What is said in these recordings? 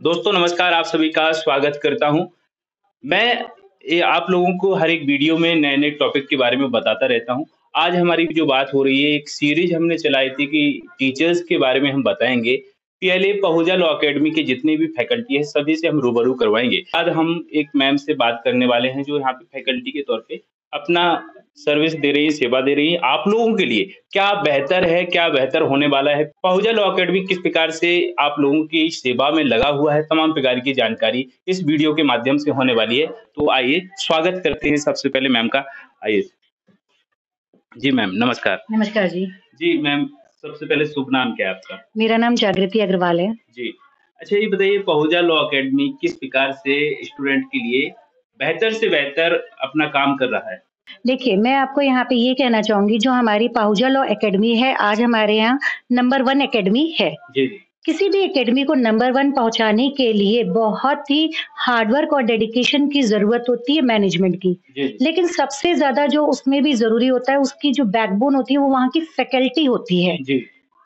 दोस्तों नमस्कार, आप सभी का स्वागत करता हूँ। मैं आप लोगों को हर एक वीडियो में नए-नए टॉपिक के बारे में बताता रहता हूँ। आज हमारी जो बात हो रही है, एक सीरीज़ हमने चलाई थी कि टीचर्स के बारे में हम बताएँगे। पहले पहूजा लॉ अकेडमी के जितने भी फैकल्टी हैं, सभी से हम रूबरू करवाएँगे। आज हम एक मैम से बात करने वाले हैं, जो यहाँ पे फैकल्टी के तौर पे अपना सर्विस दे रही हैं, सेवा दे रही हैं। आप लोगों के लिए क्या बेहतर है, क्या बेहतर होने वाला है? पहूजा लॉ अकेडमी किस प्रकार से आप लोगों की सेवा में लगा हुआ है, तमाम प्रकार की जानकारी इस वीडियो के माध्यम से होने वाली है। तो आइए स्वागत करते हैं सबसे पहले मैम का। आइए। जी मैम, नमस्कार। नमस्कार जी। जी मैम, सबसे पहले शुभ नाम क्या है आपका? मेरा नाम जागृति अग्रवाल है। जी। अच्छा ये बताइए पहूजा लॉ अकेडमी किस प्रकार से स्टूडेंट के लिए बेहतर से बेहतर अपना काम कर रहा है? देखिए, मैं आपको यहाँ पे ये कहना चाहूँगी जो हमारी पहूजा लॉ अकेडमी है, आज हमारे यहाँ नंबर 1 अकेडमी है। जी, जी। किसी भी अकेडमी को नंबर 1 पहुँचाने के लिए बहुत ही हार्ड वर्क और डेडिकेशन की ज़रूरत होती है मैनेजमेंट की। जी, जी। लेकिन सबसे ज़्यादा जो उसमें भी ज़रूरी होता है, उसकी जो बैकबोन होती है, वो वहाँ की फैकल्टी होती है। जी।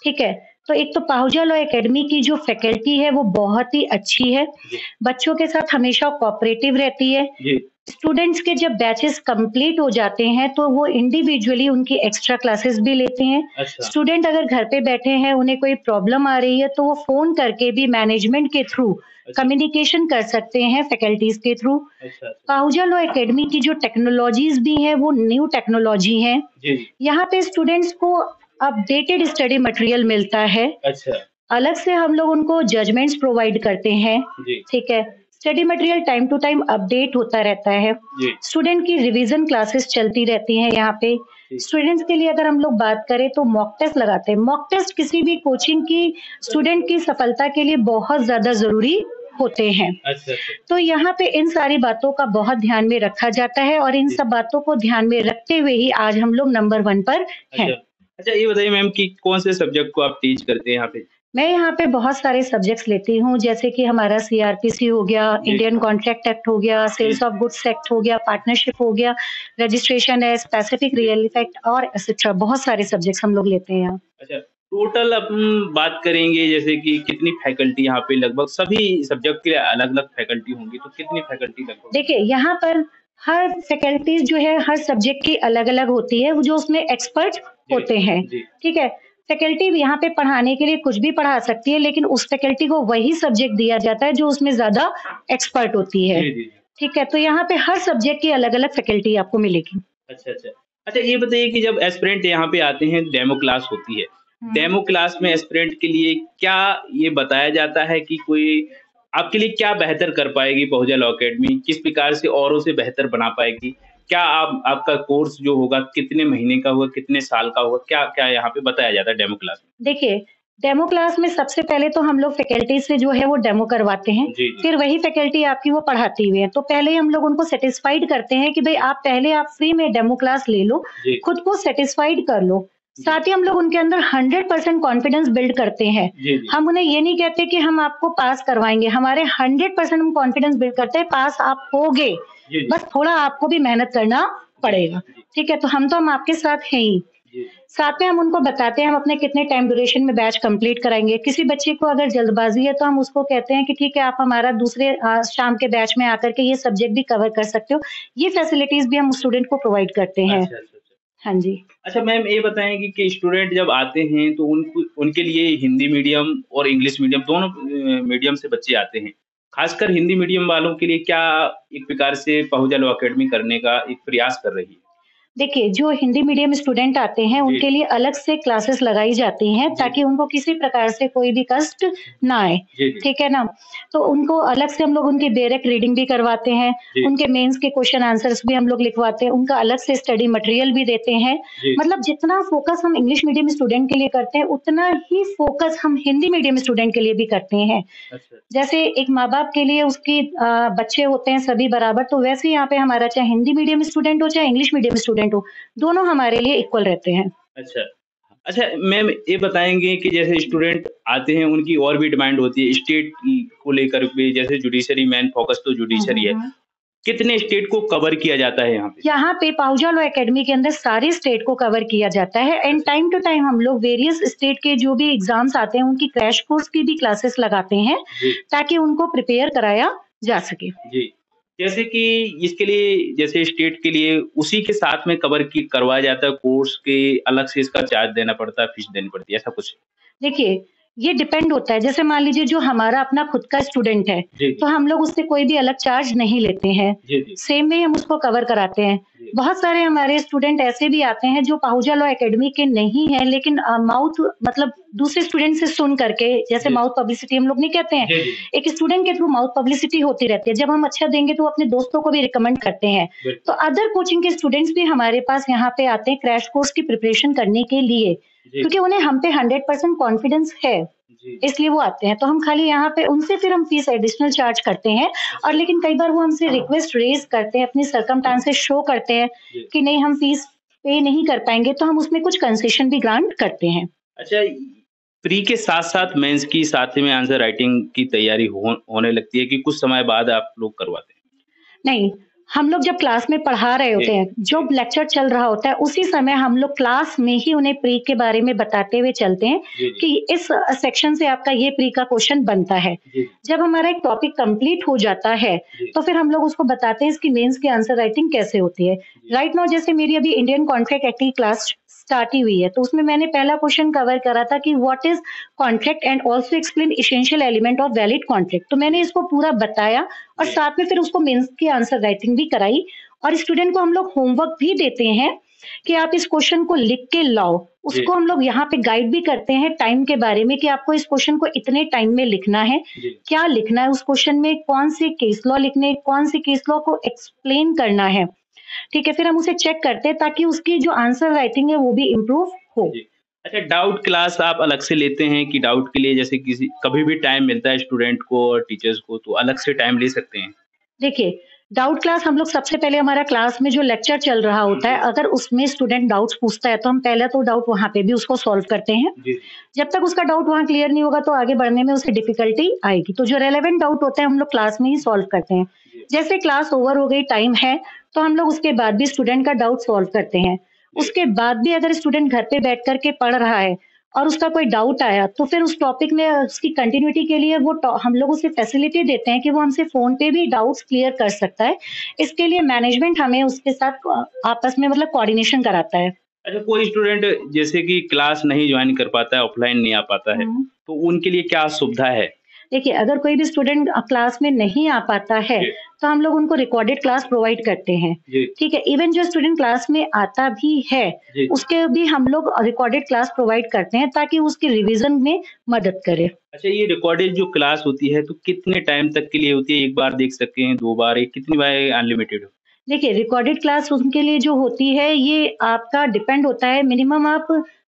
ठीक है? तो एक तो पाहुजा लॉ एकेडमी की जो फैकल्टी है वो बहुत ही अच्छी है। जी। बच्चों के साथ हमेशा कोऑपरेटिव रहती है। जी। स्टूडेंट्स के जब बैचेस कंप्लीट हो जाते हैं तो वो इंडिविजुअली उनकी एक्स्ट्रा क्लासेस भी लेते हैं। अच्छा। स्टूडेंट अगर घर पे बैठे हैं, उन्हें कोई प्रॉब्लम आ रही है तो वो फ़ोन करके भी मैनेजमेंट के थ्रू अच्छा। कम्युनिकेशन कर सकते हैं फैकल्टीज़ के थ्रू। अच्छा, अच्छा। पाहुजा लॉ एकेडमी की जो टेक्नोलॉजीज़ भी हैं वो न्यू टेक्नोलॉजी हैं। जी, जी। यहाँ पे स्टूडेंट्स को अपडेटेड स्टडी मटेरियल मिलता है। अच्छा। अलग से हम लोग उनको जजमेंट्स प्रोवाइड करते हैं, जी। ठीक है? Study material time to time update होता रहता है। जी। स्टूडेंट की रिवीजन क्लासेस चलती रहती हैं यहाँ पे। जी। स्टूडेंट्स के लिए अगर हम लोग बात करें तो मॉक टेस्ट लगाते हैं। मॉक टेस्ट किसी भी कोचिंग की स्टूडेंट की सफलता के लिए बहुत ज़्यादा ज़रूरी होते हैं। अच्छा, अच्छा। तो यहाँ पे इन सारी बातों का बहुत ध्यान में रखा जाता है और इन जी। सब बातों को ध्यान में रखते हुए ही आज हम लोग नंबर 1 पर अच्छा। हैं। अच्छा ये बताइए मैम कि कौन से सब्जेक्ट को आप टीच करते हैं यहाँ पे? मैं यहाँ पे बहुत सारे सब्जेक्ट्स लेती हूँ, जैसे कि हमारा सीआरपीसी हो गया, जी। इंडियन कॉन्ट्रैक्ट एक्ट हो गया, जी। सेल्स ऑफ गुड्स एक्ट हो गया, पार्टनरशिप हो गया, रजिस्ट्रेशन है, स्पेसिफिक जी। रियल इफेक्ट और एसेट्रा बहुत सारे सब्जेक्ट्स हम लोग लेते हैं यहाँ। अच्छा, टोटल अपन बात करेंगे जैसे कि कितनी फैकल्टी यहाँ पे लगभग सभी सब्जेक्ट के अलग-अलग फैकल्टी होंगी, तो कितनी फैकल्टी लगभग? देखिए, यहाँ पर हर फैकल्टीज़ जो है, हर सब्जेक्ट की अलग-अलग होती है, वो जो उसमें एक्सपर्ट जी। होते हैं, जी। ठीक है? फैकल्टी यहाँ पे पढ़ाने के लिए कुछ भी पढ़ा सकती है, लेकिन उस फैकल्टी को वही सब्जेक्ट दिया जाता है, जो उसमें ज़्यादा एक्सपर्ट होती है, जी, जी, जी। ठीक है? तो यहाँ पे हर सब्जेक्ट की अलग-अलग फैकल्टी आपको मिलेगी। अच्छा, अच्छा। अच्छा ये बताइए कि जब एस्पिरेंट यहाँ पे आते हैं डेमो क्लास होती है। हुँ। डेमो क्लास में एस्पिरेंट के लिए क्या ये बताया जाता है कि कोई आपके लिए क्या बेहतर कर पाएगी पहूजा लॉ अकेडमी? किस प्रकार से औरों से बेहतर बना पाएगी? क्या आप आपका कोर्स जो होगा कितने महीने का होगा, कितने साल का होगा? क्या-क्या यहाँ पे बताया जाता है डेमो क्लास में? देखिए, डेमो क्लास में सबसे पहले तो हम लोग फैकल्टी से जो है वो डेमो करवाते हैं, जी, जी। फिर वही फैकल्टी आपकी वो पढ़ाती हुई है। तो पहले ही हम लोग उनको सैटिस्फाइड करते हैं कि भई आप पहले आप फ्री में डेमो क्लास ले लो, जी। खुद को सैटिस्फाइड कर लो। जी। साथ ही हम लोग उनके अंदर 100% कॉन्फिडेंस बिल्ड करते हैं। जी, जी। हम उन्हें ये नहीं कहते कि हम आपको पास करवाएँगे, हमारे 100% हम कॉन्फिडेंस बिल्ड करते हैं, पास आप होगे, जी, जी। बस थोड़ा आपको भी मेहनत करना जी, पड़ेगा, जी। ठीक है? तो हम आपके साथ हैं ही। जी। साथ में हम उनको बताते हैं हम अपने कितने टाइम ड्यूरेशन में बैच कंप्लीट कराएँगे। किसी बच्चे को अगर जल्दबाज़ी है तो हम उसको कहते हैं कि ठीक है आप हमारा दूसरे शाम के बैच में आकर के ये सब्जेक्ट भी कवर कर सकते हो। ये फैसिलिटीज़ भी हम स्टूडेंट को प्रोवाइड करते हैं। अच्छा, अच्छा, अच्छा। हाँ जी। अच्छा मैम ये बताएँगी कि स्टूडेंट जब आते हैं तो उनको उनके लिए हिंदी मीडियम और इंग्लिश मीडियम दोनों मीडियम से बच्चे आते हैं। ख़ासकर हिंदी मीडियम वालों के लिए क्या एक प्रकार से पहूजा लॉ अकेडमी करने का एक प्रयास कर रही है? देखिए, जो हिंदी मीडियम स्टूडेंट आते हैं, जी। उनके लिए अलग से क्लासेस लगाई जाती हैं, जी, ताकि जी। उनको किसी प्रकार से कोई भी कष्ट ना आए, जी, जी। ठीक है ना? तो उनको अलग से हम लोग उनकी डायरेक्ट रीडिंग भी करवाते हैं, जी। उनके मेंस के क्वेश्चन आंसर्स भी हम लोग लिखवाते हैं, उनका अलग से स्टडी मटेरियल भी देते हैं। जी। मतलब जितना फ़ोकस हम इंग्लिश मीडियम स्टूडेंट के लिए करते हैं, उतना ही फ़ोकस हम हिंदी मीडियम स्टूडेंट के लिए भी करते हैं। अच्छा। जैसे एक माँ-बाप के लिए उसकी बच्चे होते हैं सभी बराबर, तो वैसे ही यहाँ पे हमारा चाहे हिंदी मीडियम स्टूडेंट हो, चाहे इंग्लिश मीडियम स्टूडेंट हो, दोनों हमारे लिए इक्वल रहते हैं। अच्छा। अच्छा मैम ये बताएँगे कि जैसे स्टूडेंट आते हैं उनकी और भी डिमांड होती है स्टेट को लेकर भी जैसे जुडिशरी मेन फ़ोकस तो हुँ, जुडिशरी हुँ, है। हुँ। कितने स्टेट को कवर किया जाता है यहाँ पे? यहाँ पे पाहुजा लॉ एकेडमी के अंदर सारे स्टेट को कवर किया जाता है एंड टाइम टू टाइम हम लोग वेरियस स्टेट के जो भी एग्जाम्स आते हैं उनकी क्रैश कोर्स की भी क्लासेस लगाते हैं जी, ताकि उनको प्रिपेयर कराया जा सके। जी। जैसे कि इसके लिए जैसे स्टेट के लिए उसी के साथ में कवर की करवाया जाता है कोर्स के अलग से इसका चार्ज देना पड़ता है, फीस देनी पड़ती है, ऐसा कुछ? देखिए, ये डिपेंड होता है, जैसे मान लीजिए जो हमारा अपना खुद का स्टूडेंट है, जी, तो जी। हम लोग उससे कोई भी अलग चार्ज नहीं लेते हैं। जी, जी। सेम में हम उसको कवर कराते हैं। जी, बहुत सारे हमारे स्टूडेंट ऐसे भी आते हैं जो पाहुजा लॉ एकेडमी के नहीं हैं लेकिन माउथ मतलब दूसरे स्टूडेंट से सुन करके जैसे जी। माउथ पब्लिसिटी हम लोग नहीं कहते हैं, जी, जी, जी। एक स्टूडेंट के थ्रू माउथ पब्लिसिटी होती रहती है। जब हम अच्छा देंगे तो वो अपने दोस्तों को भी रिकमेंड करते हैं। बिल्कुल। तो अदर कोचिंग के स्टूडेंट्स भी हमारे पास यहाँ पे आते हैं क्रैश कोर्स की प्रिपरेशन करने के लिए, जी, क्योंकि उन्हें हम पे 100% कॉन्फिडेंस है। जी। इसलिए वो आते हैं, तो हम खाली यहाँ पे उनसे फिर हम फीस एडिशनल चार्ज करते हैं अच्छा। और लेकिन कई बार वो हमसे रिक्वेस्ट रेज़ करते हैं, अपनी सर्कमस्टेंसेस शो करते हैं जी। कि नहीं हम फीस पे नहीं कर पाएँगे, तो हम उसमें कुछ कंसेशन भी ग्रांट करते हैं। अच्छा, प्री के साथ-साथ मेंस की साथ में आंसर राइटिंग की तैयारी होने लगती है कि कुछ समय बाद आप लोग करवाते हैं? नहीं, हम लोग जब क्लास में पढ़ा रहे जी, होते हैं, जो जी, लेक्चर चल रहा होता है, उसी समय हम लोग क्लास में ही उन्हें प्री के बारे में बताते हुए चलते हैं जी, जी, कि इस सेक्शन से आपका ये प्री का क्वेश्चन बनता है। जी, जब हमारा एक टॉपिक कंप्लीट हो जाता है, जी, तो फिर हम लोग उसको बताते हैं इसकी मेंस की आंसर राइटिंग कैसे होती है। जी, राइट नाउ जैसे मेरी अभी इंडियन कॉन्ट्रैक्ट एक्ट की क्लास स्टार्ट ही हुई है, तो उसमें मैंने पहला क्वेश्चन कवर करा था कि what is contract and also explain essential element of valid contract. तो मैंने इसको पूरा बताया और जी, साथ में फिर उसको मेंस की आंसर राइटिंग भी कराई और स्टूडेंट को हम लोग होमवर्क भी देते हैं कि आप इस क्वेश्चन को लिख के लाओ। जी, उसको हम लोग यहाँ पे गाइड भी करते हैं टाइम के बारे में कि आपको इस क्वेश्चन को इतने टाइम में लिखना है, जी, क्या लिखना है उस क्वेश्चन में, कौन से केस लॉ लिखने हैं, कौन से केस लॉ को एक्सप्लेन करना है। ठीक है, फिर हम उसे चेक करते हैं ताकि उसकी जो आंसर राइटिंग है वो भी इम्प्रूव हो। जी। अच्छा, डाउट क्लास आप अलग से लेते हैं कि डाउट के लिए जैसे किसी कभी भी टाइम मिलता है स्टूडेंट को और टीचर्स को तो अलग से टाइम ले सकते हैं? देखिए, डाउट क्लास हम लोग सबसे पहले हमारा क्लास में जो लेक्चर चल रहा होता है, जी, अगर उसमें स्टूडेंट डाउट्स पूछता है, तो हम पहले तो डाउट वहाँ पे भी उसको सॉल्व करते हैं। जी, जी, जब तक उसका डाउट वहाँ क्लियर नहीं होगा, तो आगे बढ़ने में उसे डिफ़िकल्टी आएगी। तो जो रेलेवेंट डाउट होते हैं, हम लोग क्लास में ही सॉल्व करते हैं। जी, जैसे क्लास ओवर हो गई, टाइम है, तो हम लोग उसके बाद भी स्टूडेंट का डाउट सॉल्व करते हैं। जी। उसके बाद भी अगर स्टूडेंट घर पे बैठ कर के पढ़ रहा है और उसका कोई डाउट आया, तो फिर उस टॉपिक में उसकी कंटिन्यूटी के लिए वो हम लोग उसे फैसिलिटी देते हैं कि वो हमसे फ़ोन पे भी डाउट्स क्लियर कर सकता है। इसके लिए मैनेजमेंट हमें उसके साथ आपस में मतलब कोऑर्डिनेशन कराता है। अच्छा, कोई स्टूडेंट जैसे कि क्लास नहीं जॉइन कर पाता है, ऑफलाइन नहीं आ पाता है, हुँ। तो उनके लिए क्या सुविधा है? देखिए, अगर कोई भी स्टूडेंट क्लास में नहीं आ पाता है, जी, तो हम लोग उनको रिकॉर्डेड क्लास प्रोवाइड करते हैं। जी, ठीक है? इवन जो स्टूडेंट क्लास में आता भी है, जी, जी। उसके भी हम लोग रिकॉर्डेड क्लास प्रोवाइड करते हैं ताकि उसकी रिवीज़न में मदद करे। अच्छा, ये रिकॉर्डेड जो क्लास होती है तो कितने टाइम तक के लिए होती है? 1 बार देख सकते हैं, 2 बार, कितनी बार अनलिमिटेड? देखिए, रिकॉर्डेड क्लास उनके लिए जो होती है, ये आपका डिपेंड होता है, मिनिमम आप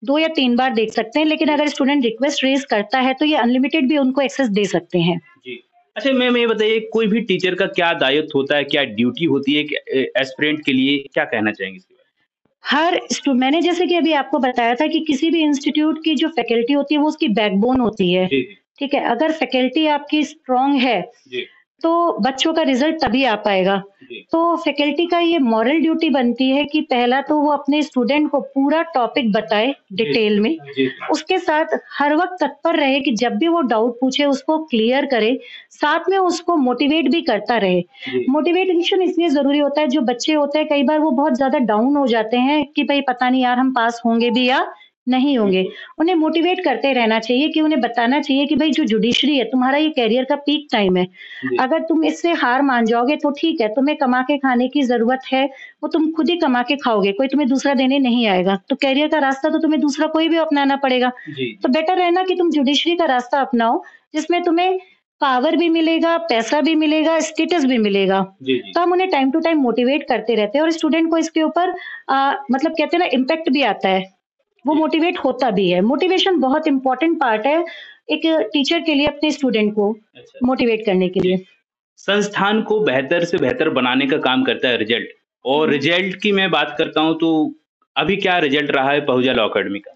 2 या 3 बार देख सकते हैं, लेकिन अगर स्टूडेंट रिक्वेस्ट रेज़ करता है, तो ये अनलिमिटेड भी उनको एक्सेस दे सकते हैं। जी। अच्छा, मैम ये बताइए कोई भी टीचर का क्या दायित्व होता है, क्या ड्यूटी होती है कि एस्पिरेंट के लिए क्या कहना चाहेंगे इसके बारे मैंने जैसे कि अभी आपको बताया था कि किसी भी इंस्टीट्यूट की जो फैकल्टी होती है, वो उसकी बैकबोन होती है। में? जी, जी, ठीक है? अगर फैकल्टी आपकी स्ट्रॉन्ग है, जी, तो बच्चों का रिज़ल्ट तभी आ पाएगा। जी, तो फैकल्टी का ये मॉरल ड्यूटी बनती है कि पहला तो वो अपने स्टूडेंट को पूरा टॉपिक बताए जी, डिटेल में। जी, उसके साथ हर वक़्त तत्पर रहे कि जब भी वो डाउट पूछे उसको क्लियर करे, साथ में उसको मोटिवेट भी करता रहे। जी, मोटिवेशन इसलिए ज़रूरी होता है, जो बच्चे होते हैं कई बार वो बहुत ज़्यादा डाउन हो जाते हैं कि भई पता नहीं यार हम पास होंगे भी या नहीं होंगे। बिल्कुल, उन्हें मोटिवेट करते रहना चाहिए कि उन्हें बताना चाहिए कि भई जो जुडिशरी है, तुम्हारा ये करियर का पीक टाइम है। जी, अगर तुम इससे हार मान जाओगे तो ठीक है, तुम्हें कमा के खाने की ज़रूरत है, वो तुम खुद ही कमा के खाओगे, कोई तुम्हें दूसरा देने नहीं आएगा। तो करियर का रास्ता तो तुम्हें दूसरा कोई भी अपनाना पड़ेगा। जी, तो बेटर है ना कि तुम जुडिशरी का रास्ता अपनाओ, जिसमें तुम्हें पावर भी मिलेगा, पैसा भी मिलेगा, स्टेटस भी मिलेगा। जी, जी, तो हम उन्हें टाइम टू टाइम मोटिवेट करते रहते हैं और स्टूडेंट को इसके ऊपर मतलब कहते हैं ना इम्पैक्ट भी आता है। वो जी, मोटिवेट होता भी है। मोटिवेशन बहुत इम्पोर्टेंट पार्ट है एक टीचर के लिए अपने स्टूडेंट को अच्छा, मोटिवेट करने के जी। लिए। संस्थान को बेहतर से बेहतर बनाने का काम करता है रिज़ल्ट और हुँ। रिज़ल्ट की मैं बात करता हूँ तो अभी क्या रिज़ल्ट रहा है पहूजा लॉ अकेडमी का?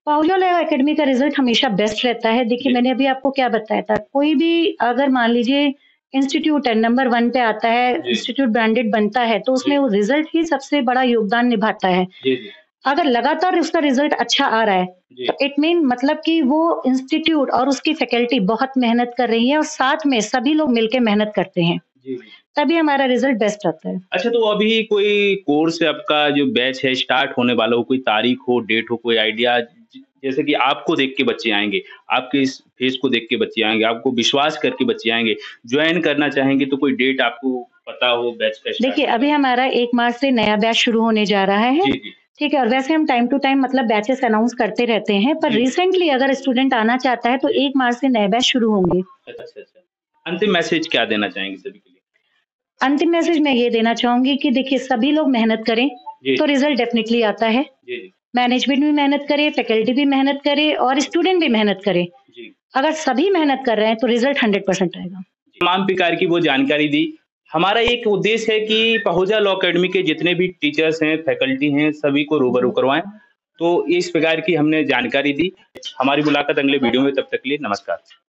पाओलो लॉ एकेडमी का रिज़ल्ट हमेशा बेस्ट रहता है। देखिए जी, मैंने अभी आपको क्या बताया था, कोई भी अगर मान लीजिए इंस्टीट्यूट है, नंबर 1 पे आता है, जी, इंस्टीट्यूट ब्रांडेड बनता है, तो उसमें जी, वो रिज़ल्ट ही सबसे बड़ा योगदान निभाता है। जी, जी, अगर लगातार उसका रिज़ल्ट अच्छा आ रहा है, जी, तो इट मीन मतलब कि वो इंस्टीट्यूट और उसकी फैकल्टी बहुत मेहनत कर रही है और साथ में सभी लोग मिलके मेहनत करते हैं, जी, जी। तभी हमारा रिज़ल्ट बेस्ट आता है। अच्छा, तो अभी कोई कोर्स आपका जो बैच है स्टार्ट होने वाला हो, कोई तारीख हो, डेट हो, कोई आइडिया जैसे कि आपको देख के बच्चे आएँगे, आपके इस फेस को देख के बच्चे आएँगे, आपको विश्वास करके बच्चे आएँगे, जॉइन करना चाहेंगे तो कोई डेट आपको पता हो बैच का स्टार्ट देखिए, होने अभी का? हमारा 1 मार्च से नया बैच शुरू होने जा रहा है, जी, जी। ठीक है? और वैसे हम टाइम टू टाइम मतलब बैचेस अनाउंस करते रहते हैं, पर जी, जी। रिसेंटली अगर स्टूडेंट आना चाहता है, तो जी। 1 मार्च से नए बैच शुरू होंगे। अच्छा, अच्छा, अच्छा। अंतिम मैसेज क्या देना चाहेंगे सभी के लिए? अंतिम मैसेज मैं ये देना चाहूँगी कि देखिए सभी लोग मेहनत करें, जी, तो जी। रिज़ल्ट डेफ़िनिटली आता है। जी, जी। मैनेजमेंट भी मेहनत करे, फैकल्टी भी मेहनत करे और स्टूडेंट भी मेहनत करे। जी। अगर सभी मेहनत कर रहे हैं, तो रिज़ल्ट 100% आएगा। तमाम प्रकार की वो जानकारी दी। हमारा एक उद्देश्य है कि पहुँचा लॉ अकेडमी के जितने भी टीचर्स हैं, फैकल्टी हैं, सभी को रूबरू करवाएँ। तो इस प्रकार की हमने जानकारी दी। हमारी मुलाकात अगले वीडियो में, तब तक के लिए नमस्कार।